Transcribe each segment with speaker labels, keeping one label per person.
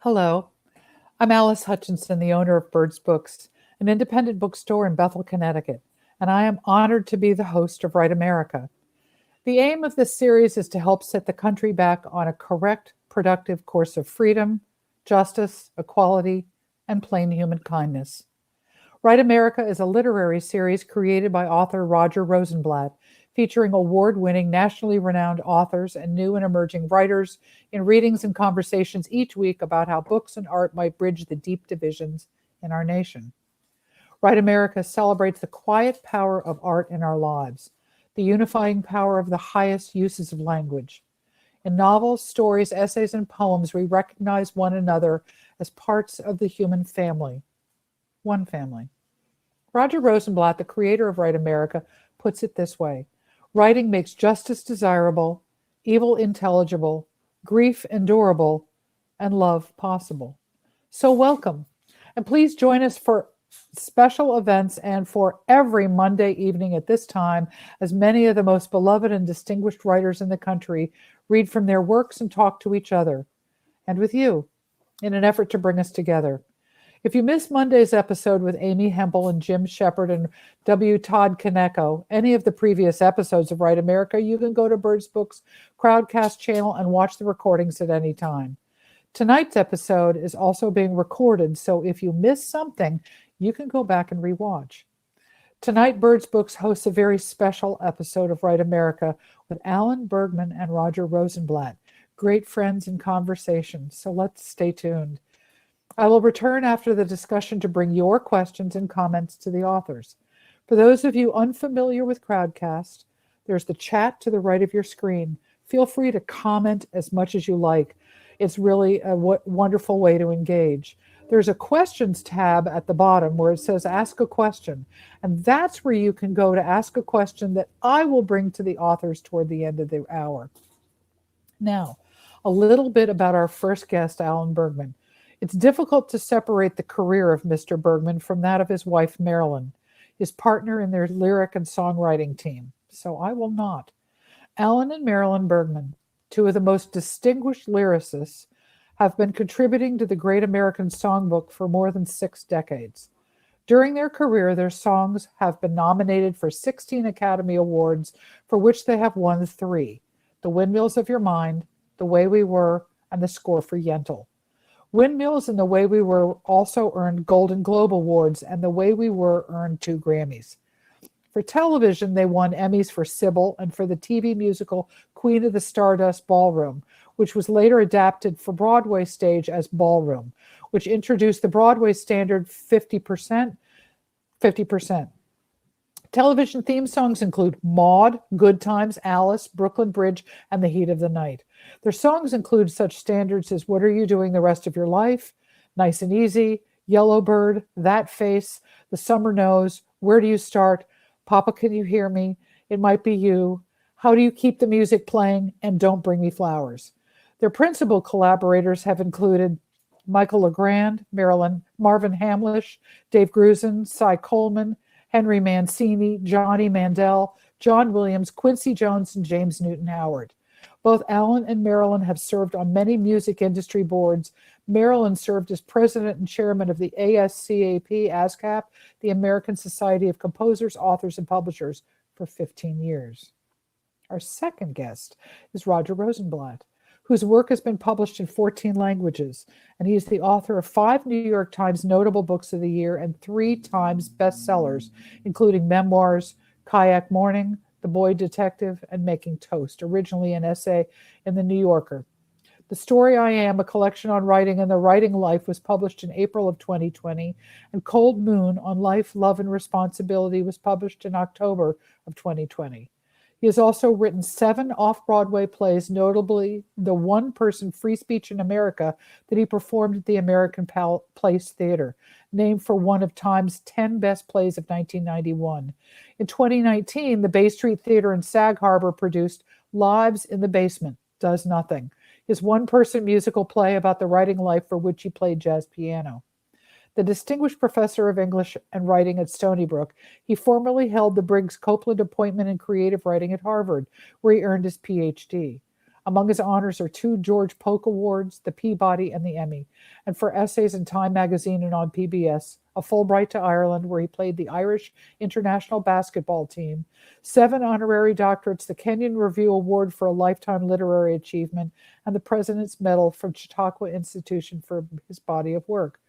Speaker 1: Hello, I'm Alice Hutchinson, the owner of Birds Books, an independent bookstore in Bethel, Connecticut, and I am honored to be the host of Write America. The aim of this series is to help set the country back on a correct, productive course of freedom, justice, equality, and plain human kindness. Write America is a literary series created by author Roger Rosenblatt, featuring award-winning, nationally renowned authors and new and emerging writers in readings and conversations each week about how books and art might bridge the deep divisions in our nation. Write America celebrates the quiet power of art in our lives, the unifying power of the highest uses of language. In novels, stories, essays, and poems, we recognize one another as parts of the human family. One family. Roger Rosenblatt, the creator of Write America, puts it this way: writing makes justice desirable, evil intelligible, grief endurable, and love possible. So welcome, and please join us for special events and for every Monday evening at this time, as many of the most beloved and distinguished writers in the country read from their works and talk to each other and with you in an effort to bring us together. If you missed Monday's episode with Amy Hempel and Jim Shepard and W. Todd Kaneko, any of the previous episodes of Write America, you can go to Birds Books Crowdcast channel and watch the recordings at any time. Tonight's episode is also being recorded, so if you missed something, you can go back and rewatch. Tonight, Birds Books hosts a very special episode of Write America with Alan Bergman and Roger Rosenblatt, great friends in conversation, so let's stay tuned. I will return after the discussion to bring your questions and comments to the authors. For those of you unfamiliar with Crowdcast, there's the chat to the right of your screen. Feel free to comment as much as you like. It's really a wonderful way to engage. There's a questions tab at the bottom where it says ask a question, and that's where you can go to ask a question that I will bring to the authors toward the end of the hour. Now, a little bit about our first guest, Alan Bergman. It's difficult to separate the career of Mr. Bergman from that of his wife, Marilyn, his partner in their lyric and songwriting team. So I will not. Alan and Marilyn Bergman, two of the most distinguished lyricists, have been contributing to the Great American Songbook for more than 6 decades. During their career, their songs have been nominated for 16 Academy Awards, for which they have won 3: The Windmills of Your Mind, The Way We Were, and the score for Yentl. Windmills and The Way We Were also earned Golden Globe Awards, and The Way We Were earned 2 Grammys. For television, they won Emmys for Sybil and for the TV musical Queen of the Stardust Ballroom, which was later adapted for Broadway stage as Ballroom, which introduced the Broadway standard 50%. Television theme songs include Maude, Good Times, Alice, Brooklyn Bridge, and The Heat of the Night. Their songs include such standards as What Are You Doing the Rest of Your Life, Nice and Easy, Yellow Bird, That Face, The Summer Knows, Where Do You Start, Papa Can You Hear Me, It Might Be You, How Do You Keep the Music Playing, and Don't Bring Me Flowers. Their principal collaborators have included Michael LeGrand, Marvin Hamlish, Dave Grusin, Cy Coleman, Henry Mancini, Johnny Mandel, John Williams, Quincy Jones, and James Newton Howard. Both Alan and Marilyn have served on many music industry boards. Marilyn served as president and chairman of the ASCAP, the American Society of Composers, Authors, and Publishers, for 15 years. Our second guest is Roger Rosenblatt, whose work has been published in 14 languages, and he is the author of 5 New York Times Notable Books of the Year and 3 Times bestsellers, including memoirs, Kayak Morning, The Boy Detective, and Making Toast, originally an essay in The New Yorker. The Story I Am, a collection on writing and the writing life, was published in April of 2020, and Cold Moon on Life, Love, and Responsibility was published in October of 2020. He has also written 7 off-Broadway plays, notably the one-person Free Speech in America that he performed at the American Place Theater, named for one of Time's 10 best plays of 1991. In 2019, the Bay Street Theater in Sag Harbor produced Lives in the Basement, Does Nothing, his one-person musical play about the writing life for which he played jazz piano. The distinguished professor of English and writing at Stony Brook, he formerly held the Briggs Copeland Appointment in Creative Writing at Harvard, where he earned his PhD. Among his honors are 2 George Polk Awards, the Peabody, and the Emmy, and for essays in Time magazine and on PBS, a Fulbright to Ireland, where he played the Irish international basketball team, 7 honorary doctorates, the Kenyon Review Award for a Lifetime Literary Achievement, and the President's Medal from Chautauqua Institution for his body of work.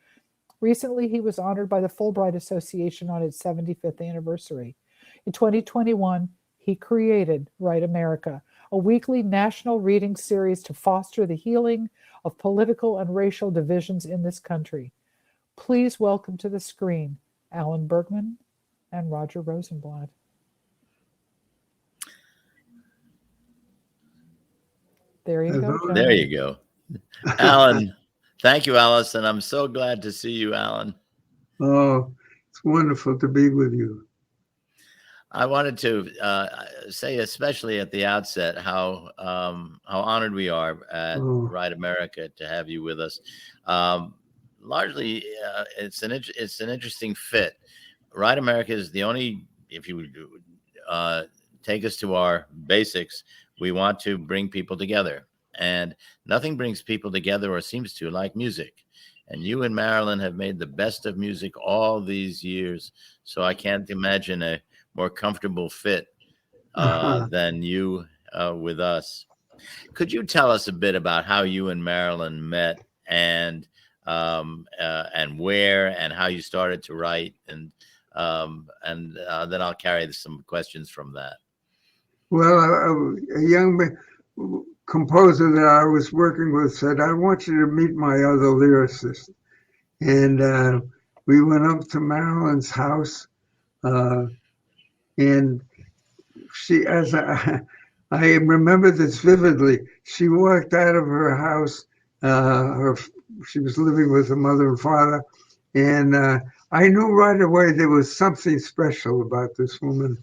Speaker 1: Recently, he was honored by the Fulbright Association on its 75th anniversary. In 2021, he created Write America, a weekly national reading series to foster the healing of political and racial divisions in this country. Please welcome to the screen Alan Bergman and Roger Rosenblatt. There you go, John.
Speaker 2: There you go. Alan, thank you, Alice, and I'm so glad to see you, Alan.
Speaker 3: Oh, it's wonderful to be with you.
Speaker 2: I wanted to say, especially at the outset, how honored we are at Write America to have you with us. Largely, it's an interesting fit. Write America is the only, if you would take us to our basics, we want to bring people together, and nothing brings people together, or seems to, like music. And you and Marilyn have made the best of music all these years, so I can't imagine a more comfortable fit than you with us. Could you tell us a bit about how you and Marilyn met, and where, and how you started to write, and then I'll carry some questions from that.
Speaker 3: Well, a young composer that I was working with said, "I want you to meet my other lyricist." And we went up to Marilyn's house, and she, as I remember this vividly, she walked out of her house. She was living with her mother and father, and I knew right away there was something special about this woman.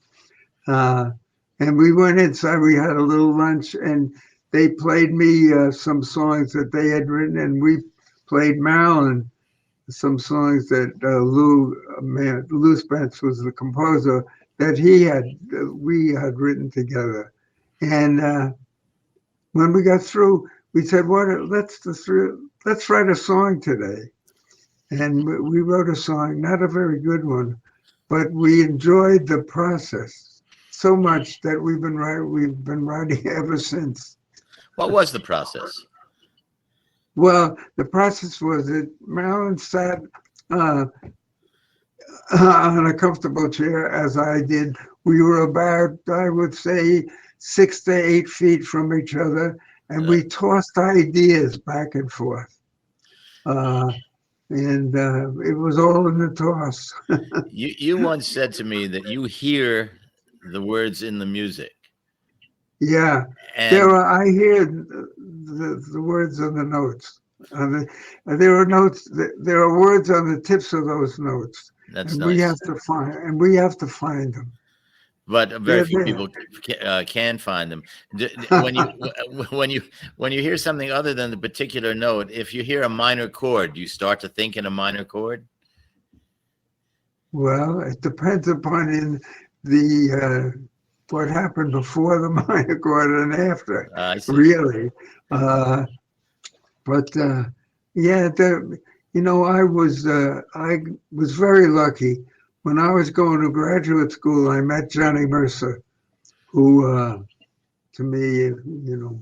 Speaker 3: And we went inside, we had a little lunch, and they played me some songs that they had written, and we played Marilyn some songs that Lou Spence was the composer, that we had written together. And when we got through, we said, let's write a song today. And we wrote a song, not a very good one, but we enjoyed the process so much that we've been writing ever since.
Speaker 2: What was the process?
Speaker 3: Well, the process was that Marilyn sat on a comfortable chair, as I did. We were about, I would say, 6 to 8 feet from each other, and we tossed ideas back and forth. And it was all in the toss.
Speaker 2: You once said to me that you hear the words in the music.
Speaker 3: Yeah, I hear the words on the notes. There are notes. There are words on the tips of those notes.
Speaker 2: That's
Speaker 3: and
Speaker 2: nice.
Speaker 3: We have to find them.
Speaker 2: But very few people can find them. When you hear something other than the particular note, if you hear a minor chord, you start to think in a minor chord.
Speaker 3: Well, it depends upon what happened before the minor chord and after.
Speaker 2: I see.
Speaker 3: Really, yeah, I was very lucky. When I was going to graduate school, I met Johnny Mercer, who, to me,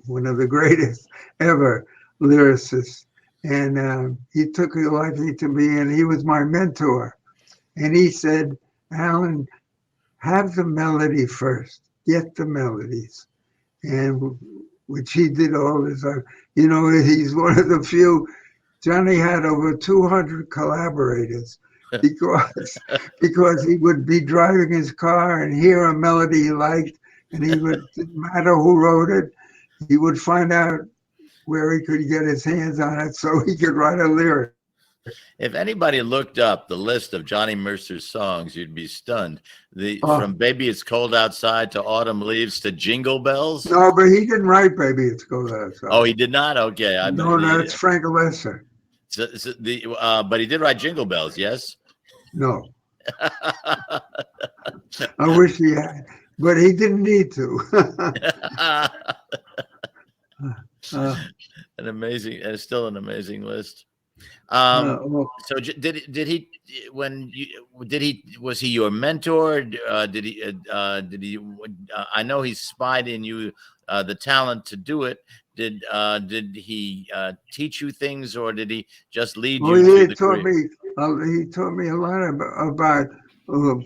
Speaker 3: one of the greatest ever lyricists. And he took a liking to me, and he was my mentor. And he said, "Alan, have the melody first. Get the melodies." And which he did all his life. He's one of the few. Johnny had over 200 collaborators because he would be driving his car and hear a melody he liked, and didn't matter who wrote it, he would find out where he could get his hands on it so he could write a lyric.
Speaker 2: If anybody looked up the list of Johnny Mercer's songs, you'd be stunned. From Baby It's Cold Outside to Autumn Leaves to Jingle Bells.
Speaker 3: No, but he didn't write Baby It's Cold Outside.
Speaker 2: Oh, he did not? Okay.
Speaker 3: That's Frank Lesser.
Speaker 2: But he did write Jingle Bells, yes?
Speaker 3: No. I wish he had, but he didn't need to.
Speaker 2: An amazing, and still an amazing list.
Speaker 3: Well,
Speaker 2: So did he was he your mentor? Did he? I know he spied in you the talent to do it. Did he teach you things, or did he just lead you to the career?
Speaker 3: He taught me a lot about the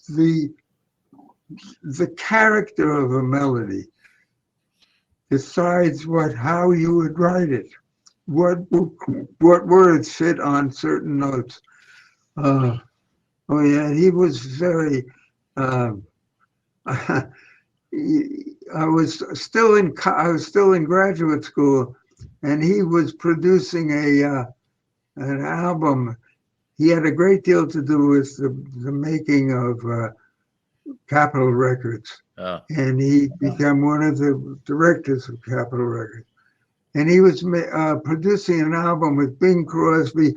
Speaker 3: the character of a melody decides how you would write it, what words fit on certain notes. Oh yeah, he was very. I was still in graduate school, and he was producing an album. He had a great deal to do with the making of Capitol Records, and he became one of the directors of Capitol Records. And he was producing an album with Bing Crosby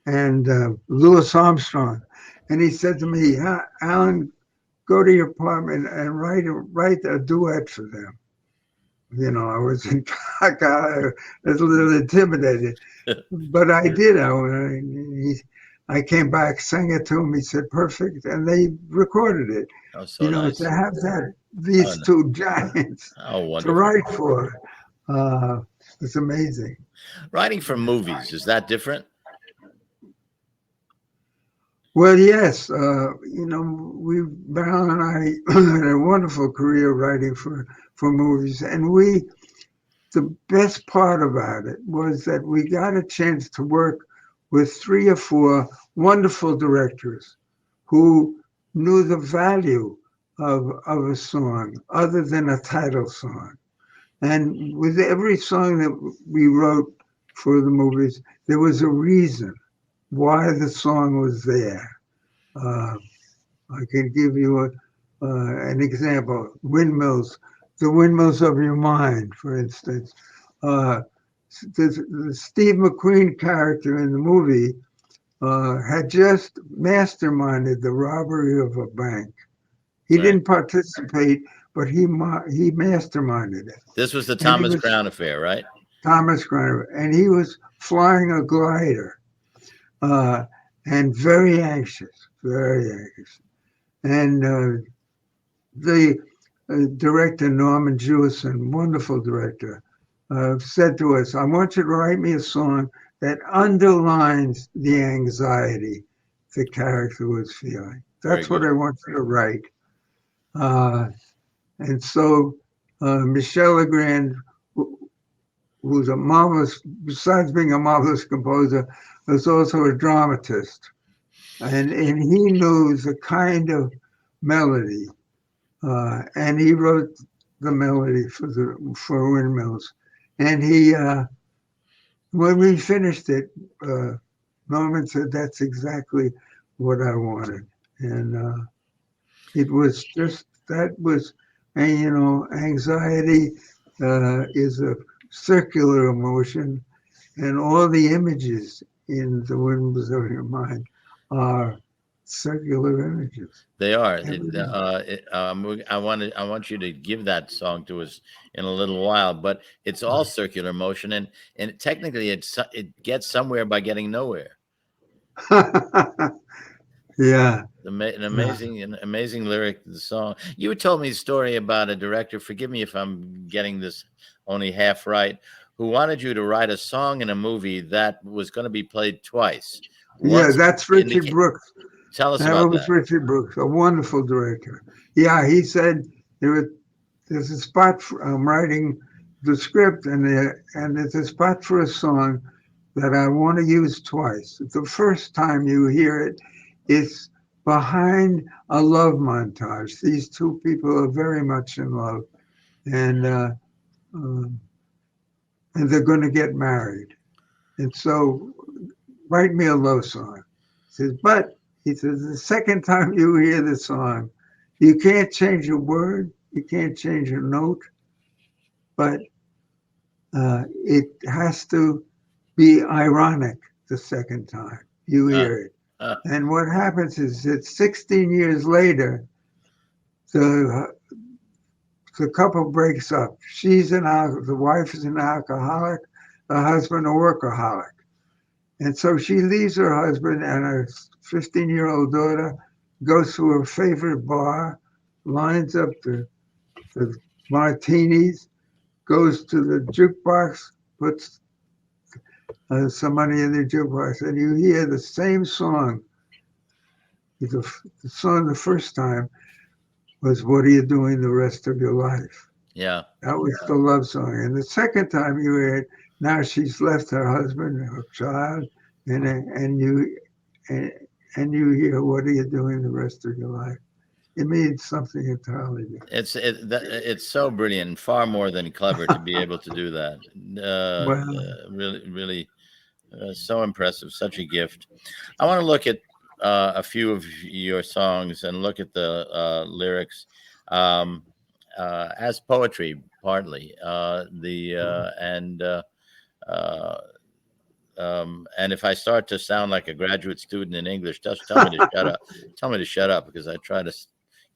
Speaker 3: and Louis Armstrong. And he said to me, Alan, go to your apartment and write a duet for them. You know, I was a little intimidated, but I did. I came back, sang it to him. He said, perfect. And they recorded it.
Speaker 2: Oh, so nice.
Speaker 3: To have these two giants to write for, it's amazing.
Speaker 2: Writing for movies, is that different?
Speaker 3: Well, yes. Val and I had a wonderful career writing for movies. And the best part about it was that we got a chance to work with 3 or 4 wonderful directors who knew the value of a song other than a title song. And with every song that we wrote for the movies, there was a reason why the song was there. I can give you an example. Windmills, The Windmills of Your Mind, for instance. The Steve McQueen character in the movie had just masterminded the robbery of a bank. He didn't participate, but he masterminded it.
Speaker 2: This was the Thomas Crown affair, right?
Speaker 3: Thomas Crown, and he was flying a glider, and very anxious. And the director, Norman Jewison, wonderful director, said to us, I want you to write me a song that underlines the anxiety the character was feeling. That's what I want you to write. And so Michel Legrand, who's a marvelous, besides being a marvelous composer, was also a dramatist. And he knows the kind of melody. And he wrote the melody for Windmills. And he, when we finished it, Norman said, that's exactly what I wanted. And it was just, anxiety is a circular emotion, and all the images in The Windmills of Your Mind are circular images.
Speaker 2: They are. I want you to give that song to us in a little while, but it's all circular motion, and technically it gets somewhere by getting nowhere.
Speaker 3: Yeah.
Speaker 2: An amazing lyric to the song. You told me a story about a director, forgive me if I'm getting this only half right, who wanted you to write a song in a movie that was going to be played twice.
Speaker 3: That's Richard Brooks.
Speaker 2: Tell us about that.
Speaker 3: That was Richard Brooks, a wonderful director. Yeah, he said there's a spot I'm writing the script, and there's a spot for a song that I want to use twice. The first time you hear it, it's behind a love montage. These two people are very much in love, and they're going to get married. And so, write me a love song. He says, the second time you hear the song, you can't change a word, you can't change a note, but it has to be ironic the second time you hear it. And what happens is that 16 years later, the the couple breaks up. The wife is an alcoholic, the husband a workaholic. And so she leaves her husband, and her 15-year-old daughter goes to her favorite bar, lines up the martinis, goes to the jukebox, puts some money in the jukebox, and you hear the same song. The song the first time was "What Are You Doing the Rest of Your Life?"
Speaker 2: Yeah.
Speaker 3: That was the love song. And the second time you hear it, now she's left her husband, her child, and you hear "What Are You Doing the Rest of Your Life?" It means something entirely different.
Speaker 2: It's so brilliant, and far more than clever to be able to do that. Really, so impressive. Such a gift. I want to look at a few of your songs and look at the lyrics as poetry, partly. And if I start to sound like a graduate student in English, just tell me to shut up. Tell me to shut up, because I try to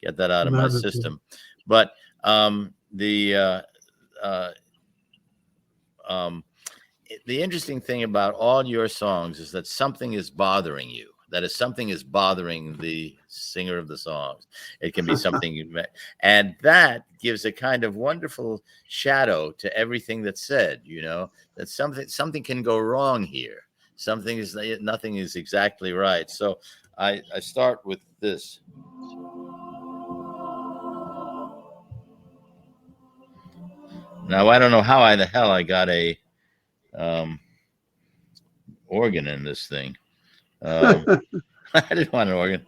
Speaker 2: get that out of my system. But the interesting thing about all your songs is that something is bothering you. That is, something is bothering the singer of the songs. It can be something, and that gives a kind of wonderful shadow to everything that's said. You know, that something can go wrong here. Nothing is exactly right. So I start with this. Now I don't know how the hell I got a organ in this thing. I didn't want an organ.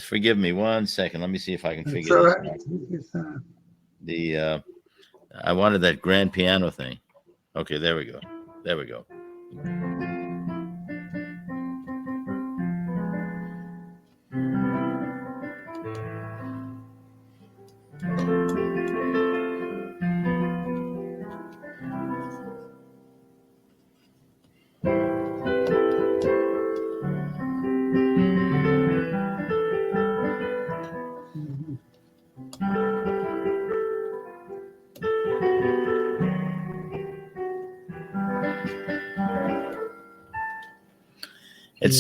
Speaker 2: Forgive me 1 second. Let me see if I can figure this out. I wanted that grand piano thing. Okay, there we go. There we go.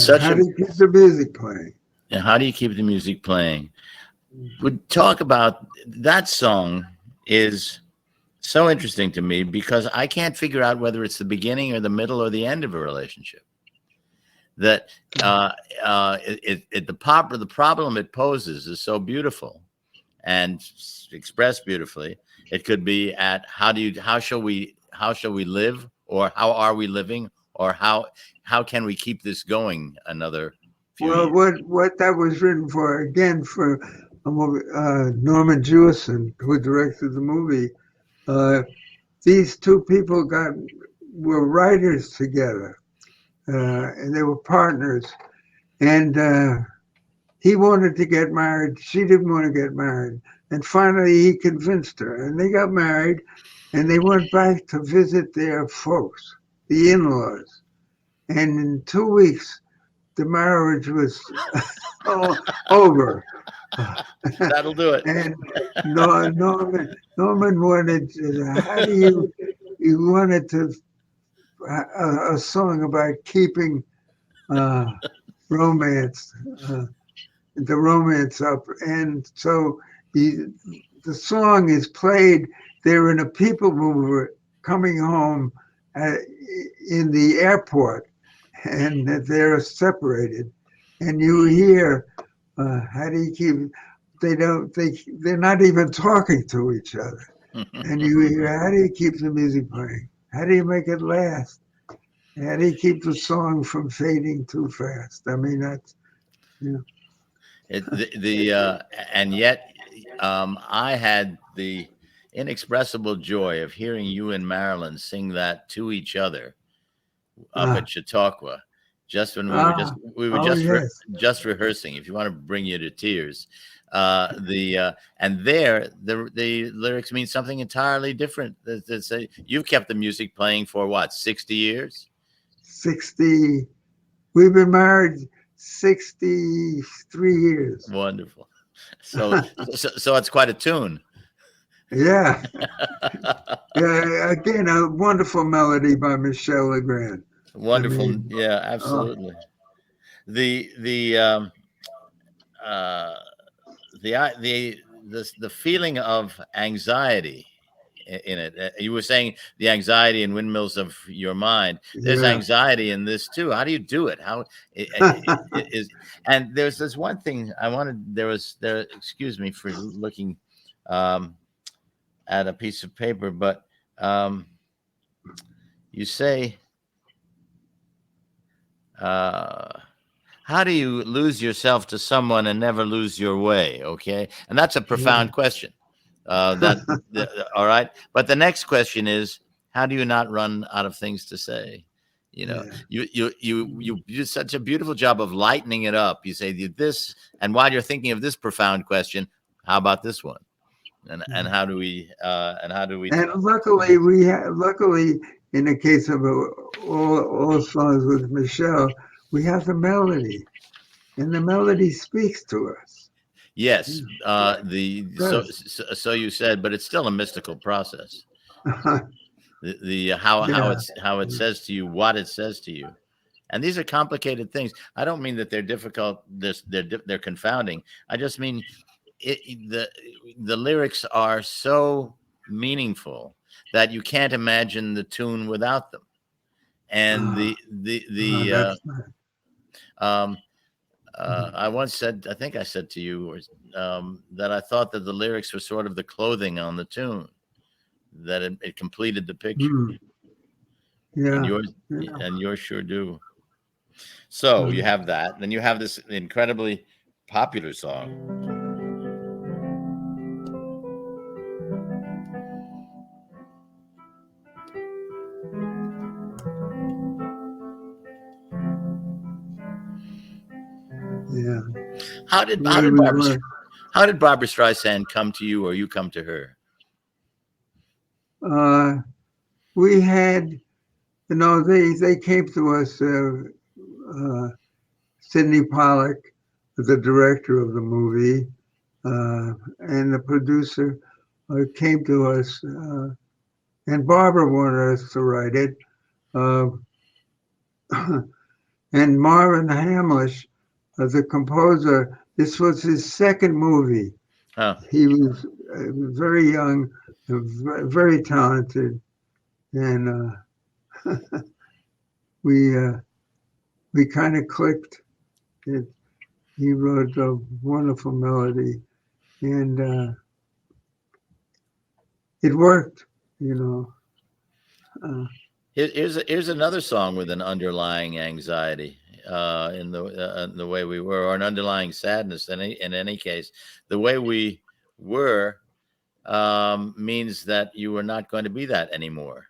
Speaker 3: How do you keep the music playing?
Speaker 2: And how do you keep the music playing? Would talk about that song is so interesting to me, because I can't figure out whether it's the beginning or the middle or the end of a relationship. That the problem it poses is so beautiful and expressed beautifully. It could be at how shall we live, or how are we living, or how can we keep this going another few years?
Speaker 3: What that was written for, again, for Norman Jewison, who directed the movie. These two people were writers together, and they were partners. And he wanted to get married. She didn't want to get married. And finally, he convinced her, and they got married. And they went back to visit their folks, the in-laws. And in 2 weeks, the marriage was over.
Speaker 2: That'll do it.
Speaker 3: And Norman wanted, he wanted a song about keeping romance, the romance up. And so the song is played. They're in a people mover coming home in the airport, and they're separated. And you hear, how do you keep? They're not even talking to each other. And you hear, how do you keep the music playing? How do you make it last? How do you keep the song from fading too fast? I mean, that's, you know.
Speaker 2: And yet, I had the inexpressible joy of hearing you and Marilyn sing that to each other up at Chautauqua, just when we were just rehearsing. If you want to bring you to tears, and there the lyrics mean something entirely different. You've kept the music playing for what, 60 years?
Speaker 3: 60. We've been married 63 years.
Speaker 2: Wonderful. So it's quite a tune.
Speaker 3: Yeah. Yeah. Again, a wonderful melody by Michel Legrand.
Speaker 2: Wonderful.
Speaker 3: I mean,
Speaker 2: Yeah,
Speaker 3: oh,
Speaker 2: absolutely. The uh, the feeling of anxiety in it. You were saying the anxiety in Windmills of Your Mind. There's
Speaker 3: yeah.
Speaker 2: anxiety in this too. How do you do it? How it is? And there's this one thing I wanted. There. Excuse me for looking um, at a piece of paper, but you say. Uh, how do you lose yourself to someone and never lose your way? Okay, and that's a
Speaker 3: Yeah.
Speaker 2: profound question. All right, but the next question is, how do you not run out of things to say? You know,
Speaker 3: Yeah.
Speaker 2: you do such a beautiful job of lightening it up. You say this, and while you're thinking of this profound question, how about this one? And how do we
Speaker 3: And luckily, in the case of all songs with Michelle, we have the melody, and the melody speaks to us.
Speaker 2: Yes,
Speaker 3: Yeah.
Speaker 2: so you said, but it's still a mystical process. The how it says to you what it says to you, and these are complicated things. I don't mean that they're difficult. They're confounding. I just mean the lyrics are so meaningful that you can't imagine the tune without them. And
Speaker 3: That's nice.
Speaker 2: um, I once said, I think I said to you, that I thought that the lyrics were sort of the clothing on the tune, that it completed the picture. And
Speaker 3: Yeah.
Speaker 2: yours sure do. So you
Speaker 3: Mm.
Speaker 2: have that, then you have this incredibly popular song.
Speaker 3: Yeah.
Speaker 2: How did
Speaker 3: Where we were.
Speaker 2: how did Barbara Streisand come to you, or you come to her?
Speaker 3: We had, they came to us. Sidney Pollack, the director of the movie, and the producer came to us, and Barbara wanted us to write it. And Marvin Hamlish, the composer, this was his second movie.
Speaker 2: Oh.
Speaker 3: He was very young, very talented, and we kind of clicked. He wrote a wonderful melody, and it worked,
Speaker 2: Here's another song with an underlying anxiety in the way we were, or an underlying sadness. In any case, the way we were means that you were not going to be that anymore.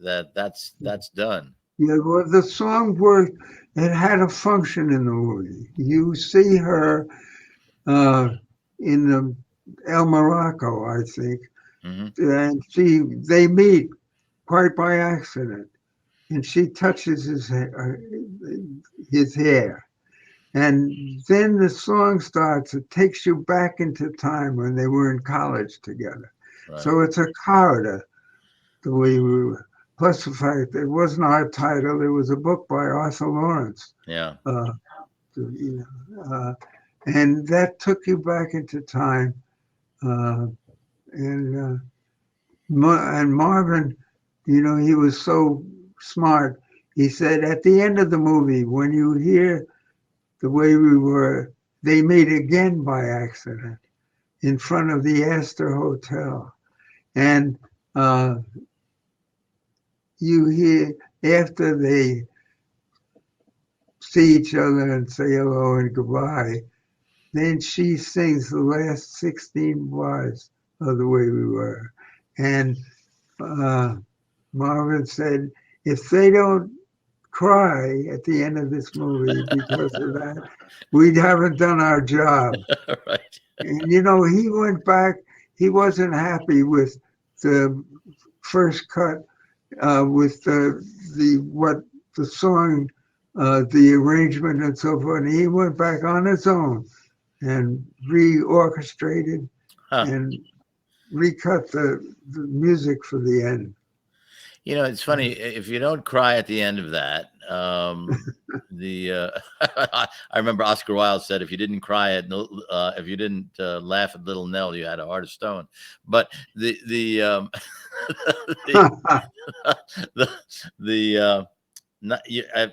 Speaker 2: That's done.
Speaker 3: Yeah, well, the song worked. It had a function in the movie. You see her in the El Morocco, I think, and they meet quite by accident, and she touches his hair, and then the song starts. It takes you back into time when they were in college together.
Speaker 2: Right.
Speaker 3: So it's a corridor, the way we were. Plus the fact it wasn't our title; it was a book by Arthur Lawrence.
Speaker 2: Yeah.
Speaker 3: And that took you back into time. And Marvin, he was so smart. He said at the end of the movie, when you hear the way we were, they meet again by accident in front of the Astor Hotel. And you hear, after they see each other and say hello and goodbye, then she sings the last 16 bars of The Way We Were. And Marvin said, if they don't cry at the end of this movie because of that, we haven't done our job.
Speaker 2: Right.
Speaker 3: And he went back. He wasn't happy with the first cut, with the song, the arrangement and so forth. And he went back on his own and reorchestrated, and recut the music for the end.
Speaker 2: You know, it's funny if you don't cry at the end of that. I remember Oscar Wilde said, "If you didn't cry at, if you didn't laugh at Little Nell, you had a heart of stone." But the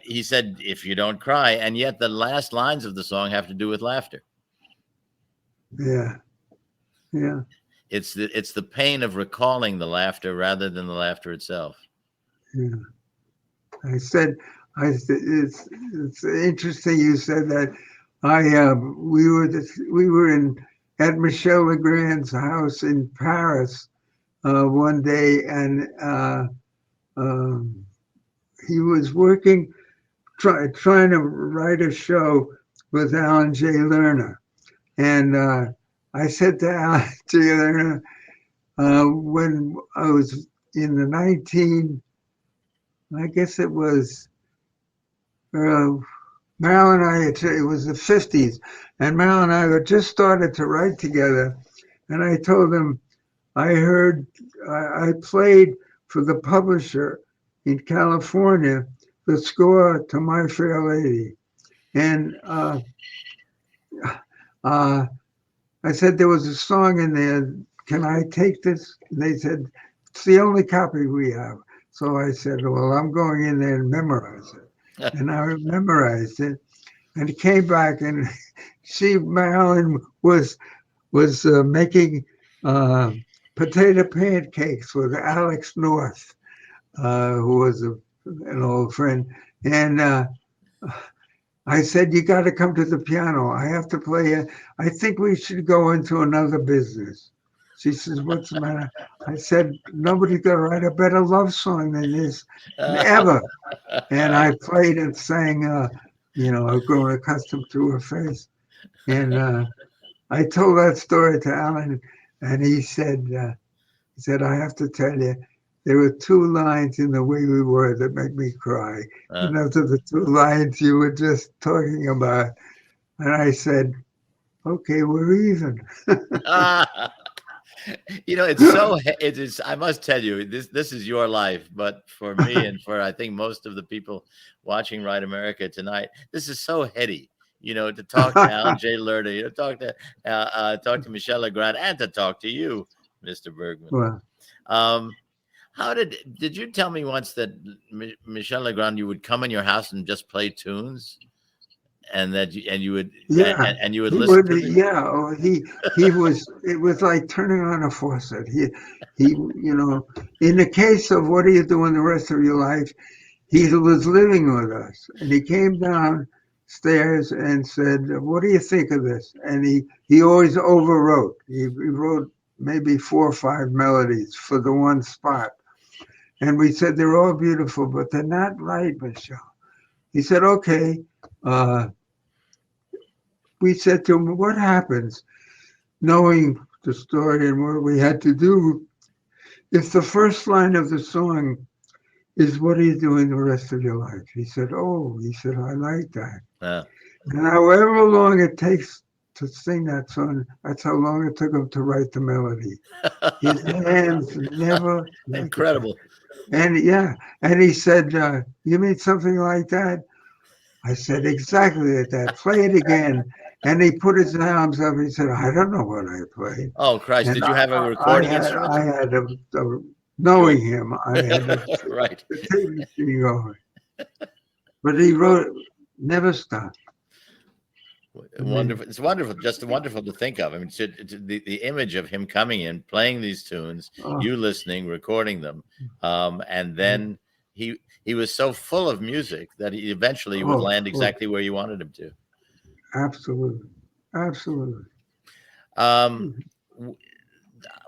Speaker 2: he said, "If you don't cry," and yet the last lines of the song have to do with laughter.
Speaker 3: Yeah, yeah.
Speaker 2: It's the pain of recalling the laughter rather than the laughter itself.
Speaker 3: Yeah. It's interesting you said that. We were at Michel Legrand's house in Paris one day, and he was working, trying to write a show with Alan J. Lerner. And I said to Alan J. Lerner, when I was in the I guess it was, Marilyn and I, it was the 50s, and Marilyn and I had just started to write together. And I told him, I played for the publisher in California the score to My Fair Lady. And I said, there was a song in there, can I take this? And they said, it's the only copy we have. So I said, well, I'm going in there and memorize it. And I memorized it. And he came back, and Marilyn was making potato pancakes with Alex North, who was an old friend. And I said, you got to come to the piano. I have to play it. I think we should go into another business. She says, what's the matter? I said, nobody's going to write a better love song than this ever. And I played and sang, I've grown accustomed to her face. And I told that story to Alan, and he said, I have to tell you, there were two lines in The Way We Were that make me cry. And those are the two lines you were just talking about. And I said, okay, we're even.
Speaker 2: It is, I must tell you, this is your life, but for me and for, I think, most of the people watching Right America tonight, this is so heady, to talk to Alan J. Lerner, talk to Michel Legrand, and to talk to you, Mr. Bergman.
Speaker 3: Wow.
Speaker 2: How did you tell me once that Michel Legrand, you would come in your house and just play tunes? And that you would listen to them?
Speaker 3: Yeah. Oh, it was like turning on a faucet. He in the case of What Are You Doing the Rest of Your Life, he was living with us, and he came downstairs and said, what do you think of this? And he always overwrote. He wrote maybe 4 or 5 melodies for the one spot. And we said, they're all beautiful, but they're not right, Michel. He said, okay. We said to him, what happens, knowing the story and what we had to do, if the first line of the song is, what are you doing the rest of your life? He said, I like that. And however long it takes to sing that song, that's how long it took him to write the melody. His hands never.
Speaker 2: Incredible.
Speaker 3: And he said, you mean something like that? I said, exactly like that. Play it again. And he put his arms up. He said, I don't know what I played.
Speaker 2: Oh, Christ. And did you have a recording instrument?
Speaker 3: I had knowing him, I had a
Speaker 2: right.
Speaker 3: tape machine going. But he wrote, never stopped.
Speaker 2: Wonderful. It's wonderful. Just wonderful to think of. I mean, the image of him coming in, playing these tunes, you listening, recording them, and then he was so full of music that he eventually would land exactly where you wanted him to.
Speaker 3: Absolutely.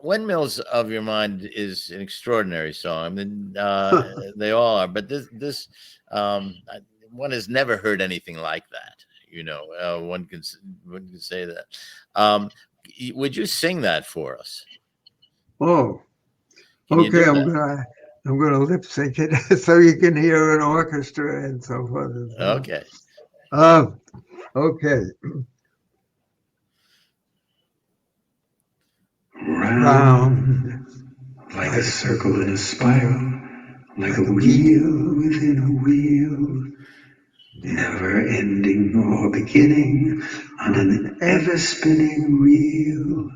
Speaker 2: Windmills of Your Mind is an extraordinary song. I mean, they all are, but this one has never heard anything like that. One can say that. Would you sing that for us?
Speaker 3: Oh, okay. I'm gonna lip sync it so you can hear an orchestra and so forth.
Speaker 2: Okay.
Speaker 3: Okay. round, like a circle in a spiral, like a wheel within a wheel, never ending or beginning on an ever spinning reel,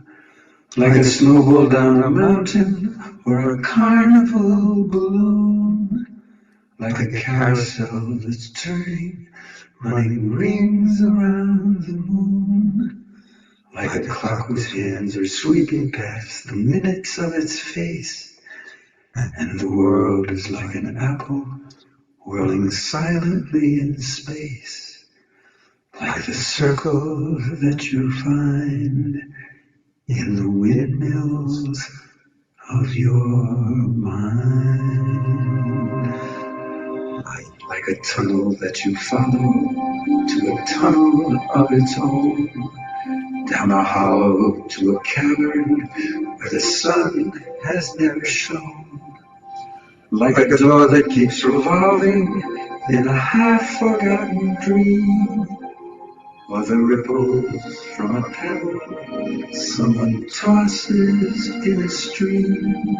Speaker 3: like a snowball down a mountain or a carnival balloon, like a carousel that's turning, running rings around the moon, like a clock whose hands are sweeping past the minutes of its face, and the world is like an apple whirling silently in space, like the circles that you find in the windmills of your mind. Like a tunnel that you follow to a tunnel of its own, down a hollow to a cavern where the sun has never shone. Like a door that keeps revolving in a half-forgotten dream, or the ripples from a pebble someone tosses in a stream,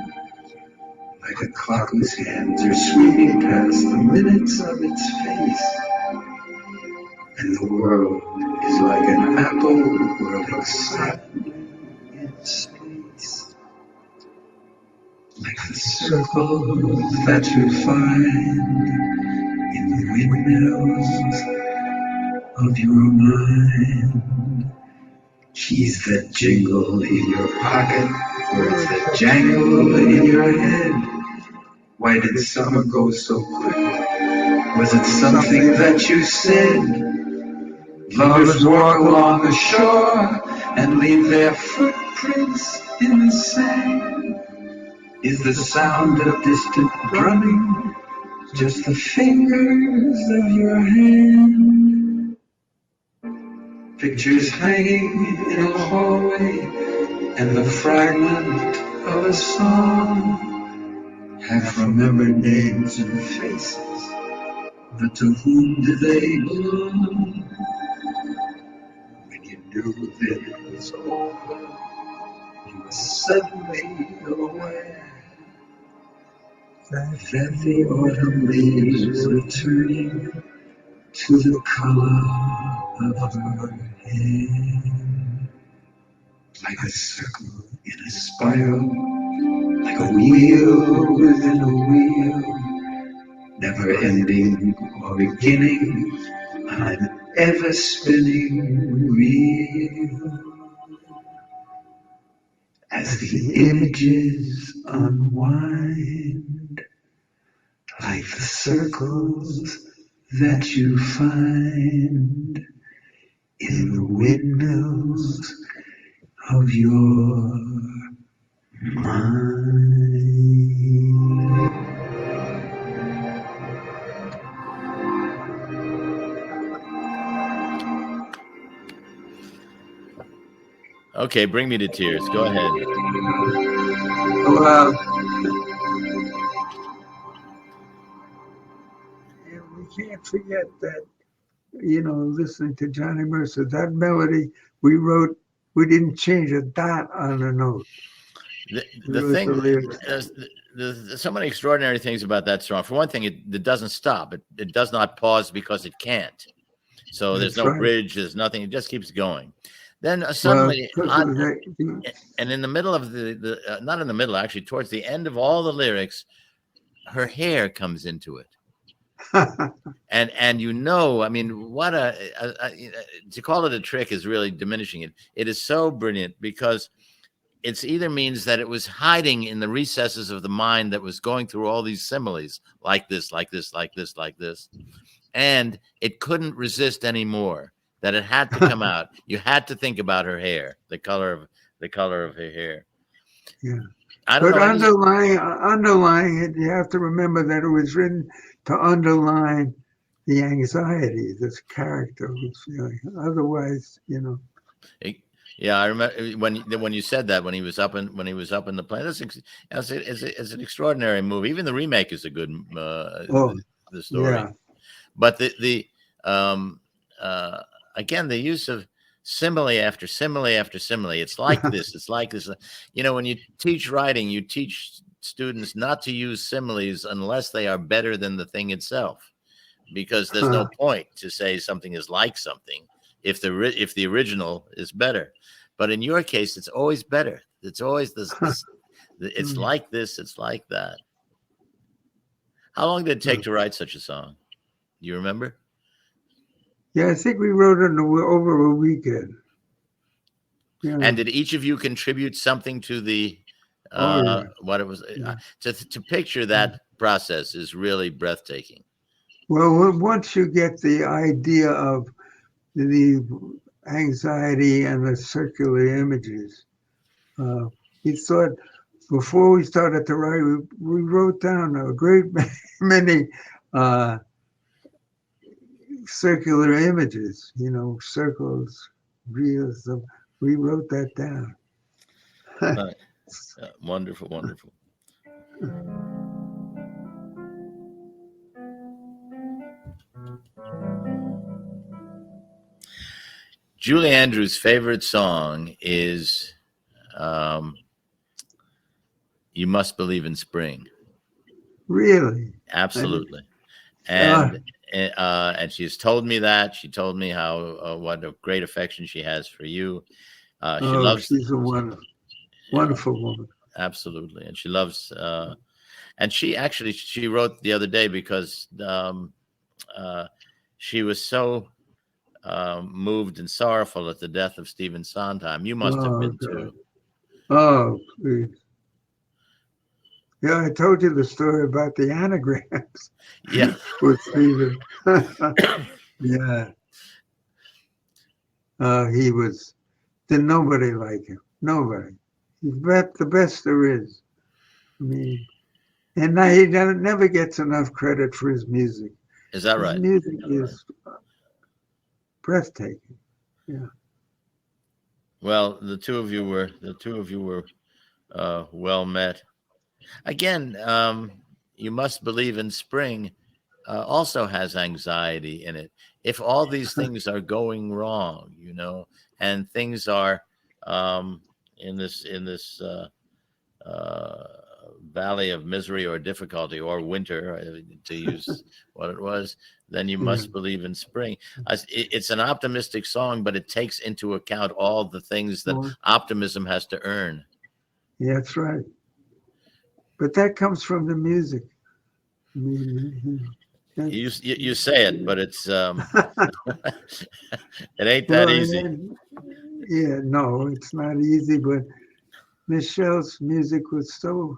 Speaker 3: like a clock whose hands are sweeping past the minutes of its face, and the world is like an apple whirling silently in space, like the circles that you find in the windmills of your mind. Keys that jingle in your pocket, words that jangle in your head. Why did summer go so quick? Was it something that you said? Lovers walk along the shore and leave their footprints in the sand. Is the sound of distant drumming just the fingers of your hand? Pictures hanging in a hallway and the fragment of a song, half remembered names and faces, but to whom do they belong? When you knew that it was over, you were suddenly aware that the autumn leaves were turning to the color of her hair, like a circle in a spiral, like a wheel within a wheel, never ending or beginning on an ever spinning reel. As the images unwind, like the circles that you find in the windmills of your mind.
Speaker 2: Okay, bring me to tears. Go ahead.
Speaker 3: Well, we can't forget that, listening to Johnny Mercer, that melody we wrote, we didn't change a dot on a note.
Speaker 2: The thing, there's so many extraordinary things about that song. For one thing, it doesn't stop. It does not pause because it can't. So there's no bridge. There's nothing. It just keeps going. Then suddenly, and in the middle of the not in the middle, actually, towards the end of all the lyrics, her hair comes into it. and I mean, what to call it a trick is really diminishing it. It is so brilliant because it's either means that it was hiding in the recesses of the mind that was going through all these similes, like this, like this, like this, like this, and it couldn't resist anymore. That it had to come out. You had to think about her hair, the color of her hair.
Speaker 3: Yeah. But underlying it, you have to remember that it was written to underline the anxiety this character was feeling. Otherwise,
Speaker 2: Yeah, I remember when you said that when he was up in the plane. It's an extraordinary movie. Even the remake is a good the story. Yeah. But again, the use of simile after simile after simile. It's like this. It's like this. You know, when you teach writing, you teach students not to use similes unless they are better than the thing itself, because there's no point to say something is like something if the original is better. But in your case, it's always better. It's always this it's like this. It's like that. How long did it take to write such a song? Do you remember?
Speaker 3: Yeah, I think we wrote it over a weekend. Yeah.
Speaker 2: And did each of you contribute something to the what it was? To picture that process is really breathtaking.
Speaker 3: Well, once you get the idea of the anxiety and the circular images, he thought before we started to write, we wrote down a great many circular images, you know, circles, reels. We wrote that down.
Speaker 2: Wonderful, wonderful. Julie Andrews' favorite song is "You Must Believe in Spring."
Speaker 3: Really?
Speaker 2: Absolutely. And she's told me that. She told me how what a great affection she has for you.
Speaker 3: She's a wonderful woman.
Speaker 2: Absolutely. And she loves and she wrote the other day because she was so moved and sorrowful at the death of Stephen Sondheim. You must have been too.
Speaker 3: Oh, please. Yeah, I told you the story about the anagrams.
Speaker 2: Yeah.
Speaker 3: With Stephen. Yeah. He was, nobody like him. Nobody. He's the best there is. I mean, and he never gets enough credit for his music.
Speaker 2: Is that right?
Speaker 3: His music is breathtaking. Yeah.
Speaker 2: Well, the two of you were well met. Again, You Must Believe in Spring also has anxiety in it. If all these things are going wrong, you know, and things are in this valley of misery or difficulty or winter, to use what it was, then you must believe in spring. It's an optimistic song, but it takes into account all the things that optimism has to earn.
Speaker 3: Yeah, that's right. But that comes from the music. I mean,
Speaker 2: you say it, but it's it ain't that easy.
Speaker 3: Yeah, no, it's not easy. But Michel's music was so,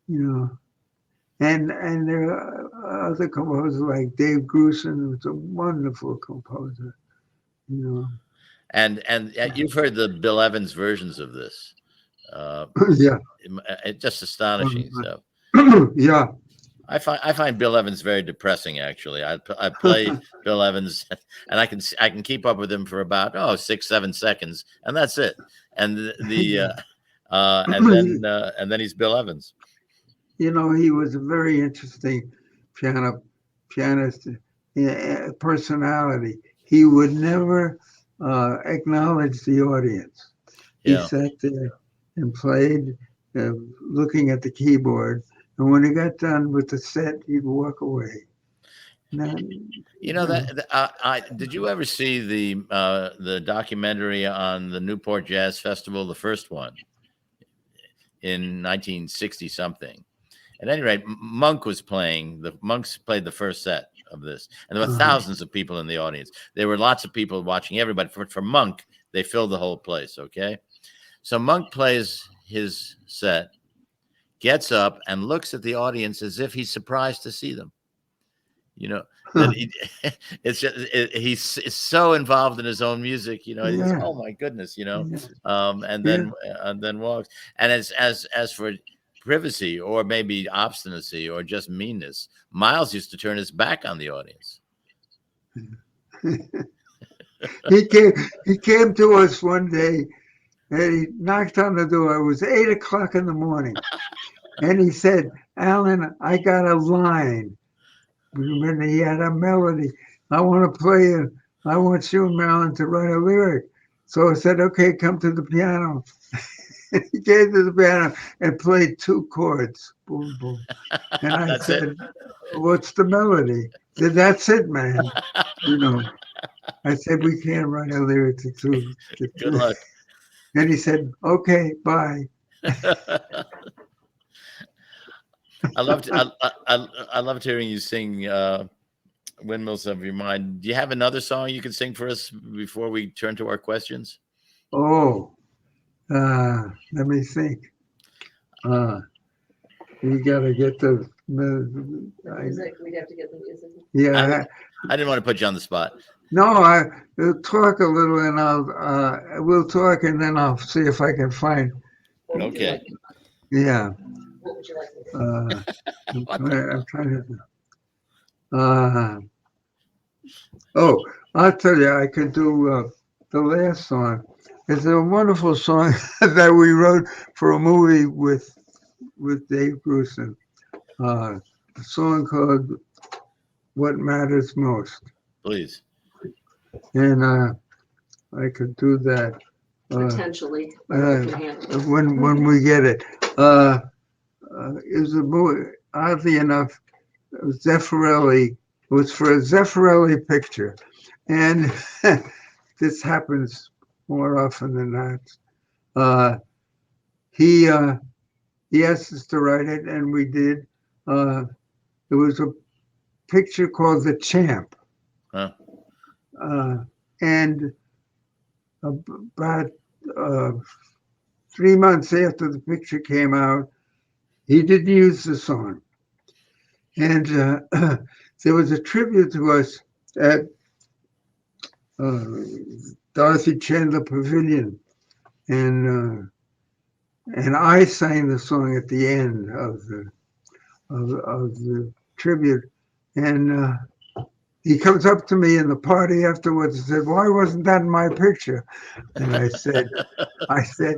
Speaker 3: you know, and there are other composers like Dave Grusin, who's a wonderful composer, you know.
Speaker 2: And you've heard the Bill Evans versions of this.
Speaker 3: Yeah,
Speaker 2: it's just astonishing. So
Speaker 3: yeah,
Speaker 2: I find Bill Evans very depressing. Actually, I play Bill Evans, and I can keep up with him for about 6-7 seconds, and that's it. And and then he's Bill Evans.
Speaker 3: You know, he was a very interesting pianist personality. He would never acknowledge the audience. He sat there and played, looking at the keyboard. And when he got done with the set, he'd walk away.
Speaker 2: Did you ever see the documentary on the Newport Jazz Festival, the first one in 1960 something? At any rate, Monks played the first set of this, and there were thousands of people in the audience. There were lots of people watching everybody. For Monk, they filled the whole place. Okay, so Monk plays his set, gets up and looks at the audience as if he's surprised to see them. You know, that he's so involved in his own music. You know, he's, oh my goodness, you know, and then walks. And as for privacy or maybe obstinacy or just meanness, Miles used to turn his back on the audience.
Speaker 3: He came to us one day and he knocked on the door. It was 8 o'clock in the morning. And he said, "Alan, I got a line." Remember, he had a melody. "I want to play I want you and Marilyn to write a lyric. So I said, okay, come to the piano. He came to the piano and played 2 chords. Boom, boom. And I
Speaker 2: That's
Speaker 3: said,
Speaker 2: it.
Speaker 3: what's the melody? He said, that's it, man. You know, I said, we can't write a lyric to 2.
Speaker 2: Good luck.
Speaker 3: And he said, okay, bye.
Speaker 2: I loved hearing you sing Windmills of Your Mind. Do you have another song you can sing for us before we turn to our questions?
Speaker 3: Oh, let me think. We got to get the
Speaker 4: Music. We'd have to get the music.
Speaker 3: yeah.
Speaker 2: I didn't want to put you on the spot.
Speaker 3: No, we'll talk a little, and we'll talk, and then I'll see if I can find.
Speaker 4: What would you
Speaker 2: Okay.
Speaker 4: like?
Speaker 3: Yeah.
Speaker 4: What would you like me to do?
Speaker 3: I'm trying to. Oh, I'll tell you, I could do the last song. It's a wonderful song that we wrote for a movie with Dave Grusin. A song called "What Matters Most,"
Speaker 2: Please.
Speaker 3: and I could do that
Speaker 4: Potentially.
Speaker 3: when we get it. It was a movie. Oddly enough, it was Zeffirelli. It was for a Zeffirelli picture, and this happens more often than not. He asked us to write it, and we did. It was a picture called The Champ.
Speaker 2: Huh.
Speaker 3: And about 3 months after the picture came out, he didn't use the song. And there was a tribute to us at Dorothy Chandler Pavilion. And I sang the song at the end of the tribute. And he comes up to me in the party afterwards and said, "Why wasn't that in my picture?" And I said,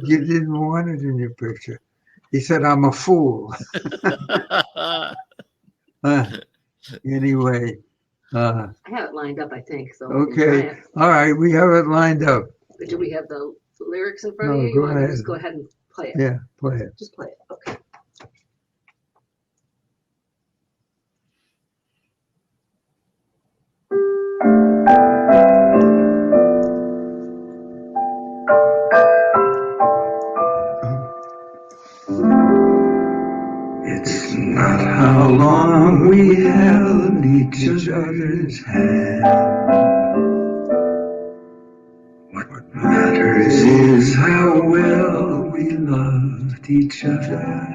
Speaker 3: "You didn't want it in your picture." He said, "I'm a fool." Anyway.
Speaker 4: I have it lined up, I think. So
Speaker 3: Okay. All right. We have it lined up.
Speaker 4: But do we have the lyrics in front
Speaker 3: No,
Speaker 4: of you?
Speaker 3: go
Speaker 4: You want to
Speaker 3: ahead.
Speaker 4: just go ahead and play it?
Speaker 3: Yeah, play it.
Speaker 4: Just play it. Okay.
Speaker 3: It's not how long we held each other's hand. What matters is how well we loved each other.